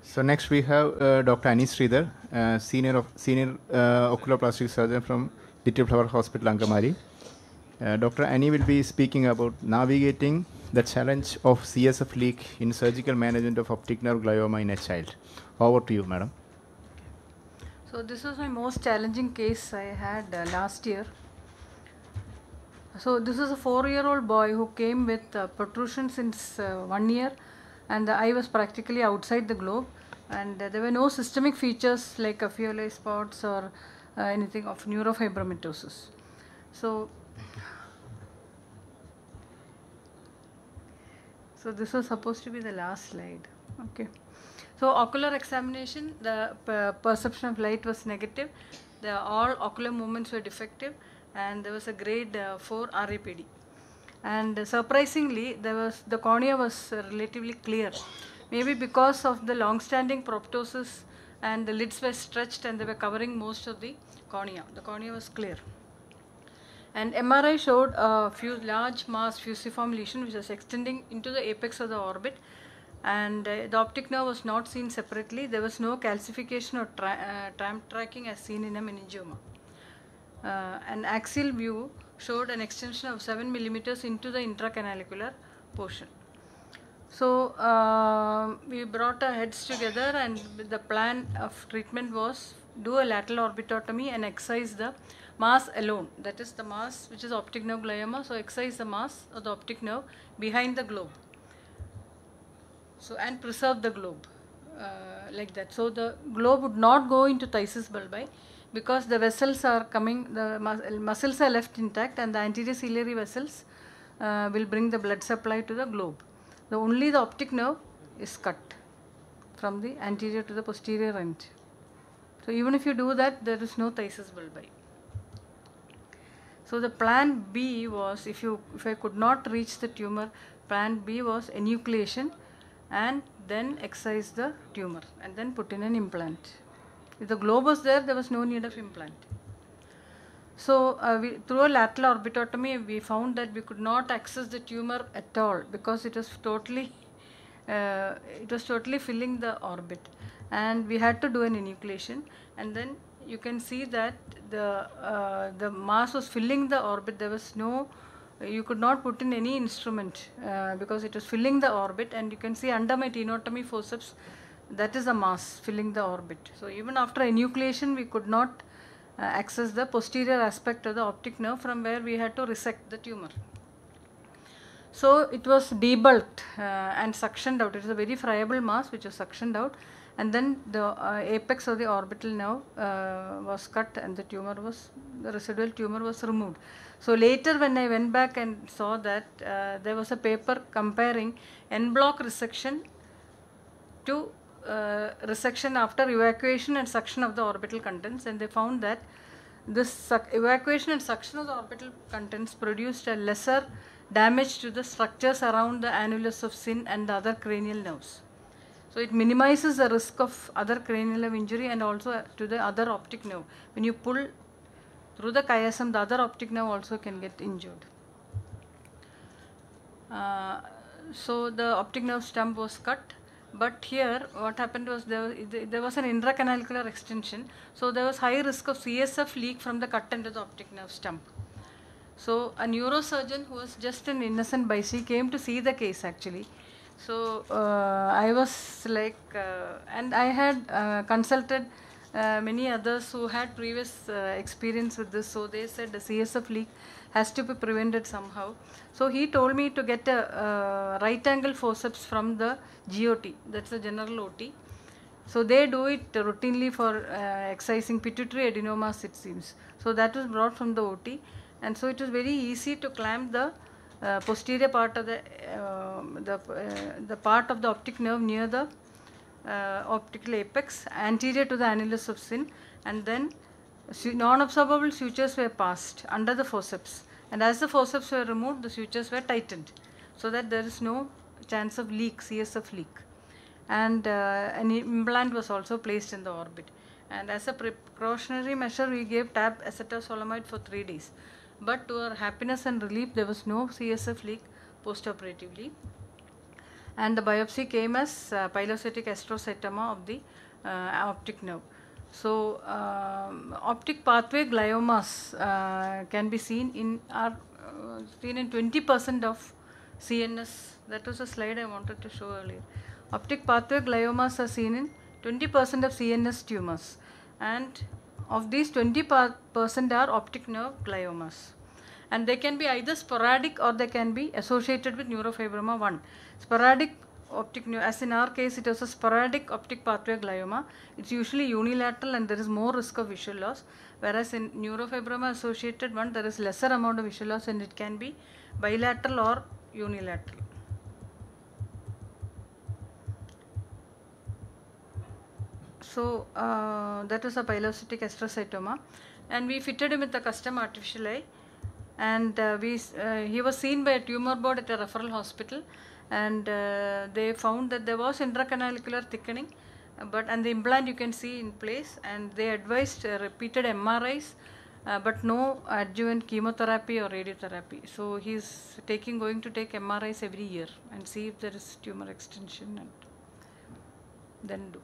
So next we have Dr. SREEDHAR, senior oculoplastic surgeon from Little Flower Hospital, Angamari. Dr. Annie will be speaking about navigating the challenge of CSF leak in surgical management of optic nerve glioma in a child. Over to you, madam. So this was my most challenging case I had last year. So this is a 4-year-old boy who came with protrusion since 1 year, and the eye was practically outside the globe, and there were no systemic features like alveoli spots or anything of neurofibromatosis. So this was supposed to be the last slide. Okay. So ocular examination, the perception of light was negative. All ocular movements were defective, and there was a grade 4 RAPD. And surprisingly, the cornea was relatively clear. Maybe because of the long-standing proptosis, and the lids were stretched and they were covering most of the cornea. The cornea was clear. And MRI showed a large mass fusiform lesion which was extending into the apex of the orbit, and the optic nerve was not seen separately. There was no calcification or tram tracking as seen in a meningioma. An axial view showed an extension of 7 millimeters into the intracanalicular portion. So we brought our heads together, and the plan of treatment was do a lateral orbitotomy and excise the mass alone, that is the mass which is optic nerve glioma. So excise the mass of the optic nerve behind the globe, so and preserve the globe like that. So the globe would not go into thysis bulbi because the vessels are coming, the muscles are left intact, and the anterior ciliary vessels will bring the blood supply to the globe. Only the optic nerve is cut from the anterior to the posterior end. So even if you do that, there is no thysis bulbi. So the plan B was, if I could not reach the tumor, plan B was enucleation and then excise the tumor and then put in an implant. If the globe was there, there was no need of implant. So through a lateral orbitotomy, we found that we could not access the tumor at all because it was totally filling the orbit, and we had to do an enucleation. And then you can see that the mass was filling the orbit. There was no, you could not put in any instrument because it was filling the orbit, and you can see under my tenotomy forceps, that is a mass filling the orbit. So even after enucleation, we could not access the posterior aspect of the optic nerve, from where we had to resect the tumor. So it was debulked and suctioned out. It is a very friable mass which was suctioned out, and then the apex of the orbital nerve was cut, and the residual tumor was removed. So later when I went back and saw that there was a paper comparing en bloc resection to resection after evacuation and suction of the orbital contents, and they found that this evacuation and suction of the orbital contents produced a lesser damage to the structures around the annulus of Sinn and the other cranial nerves. So it minimizes the risk of other cranial nerve injury and also to the other optic nerve. When you pull through the chiasm, the other optic nerve also can get injured. So the optic nerve stump was cut. But here what happened was there was an intracanalicular extension, so there was high risk of CSF leak from the cut end of the optic nerve stump. So a neurosurgeon who was just an innocent bystander came to see the case actually. So I was like, and I had consulted many others who had previous experience with this, so they said the CSF leak has to be prevented somehow. So he told me to get a right angle forceps from the GOT, that's the general OT. So they do it routinely for excising pituitary adenomas, it seems. So that was brought from the OT, and so it was very easy to clamp the posterior part of the part of the optic nerve near the optical apex anterior to the annulus of Sinn, and then non-absorbable sutures were passed under the forceps, and as the forceps were removed, the sutures were tightened so that there is no chance of leak, CSF leak, and an implant was also placed in the orbit. And as a precautionary measure, we gave tab acetazolamide for 3 days. But to our happiness and relief, there was no CSF leak post-operatively. and the biopsy came as pilocytic astrocytoma of the optic nerve. So optic pathway gliomas can be seen in 20% of CNS. That was a slide I wanted to show earlier. Optic pathway gliomas are seen in 20% of CNS tumors, and of these 20% are optic nerve gliomas. And they can be either sporadic or they can be associated with neurofibroma 1. Sporadic optic, as in our case, it was a sporadic optic pathway glioma. It's usually unilateral and there is more risk of visual loss. Whereas in neurofibroma associated one, there is lesser amount of visual loss and it can be bilateral or unilateral. So that was a pilocytic astrocytoma, and we fitted him with a custom artificial eye, and he was seen by a tumor board at a referral hospital, and they found that there was intracanalicular thickening, and the implant you can see in place, and they advised repeated MRIs, but no adjuvant chemotherapy or radiotherapy. So he's going to take MRIs every year and see if there is tumor extension, and then do.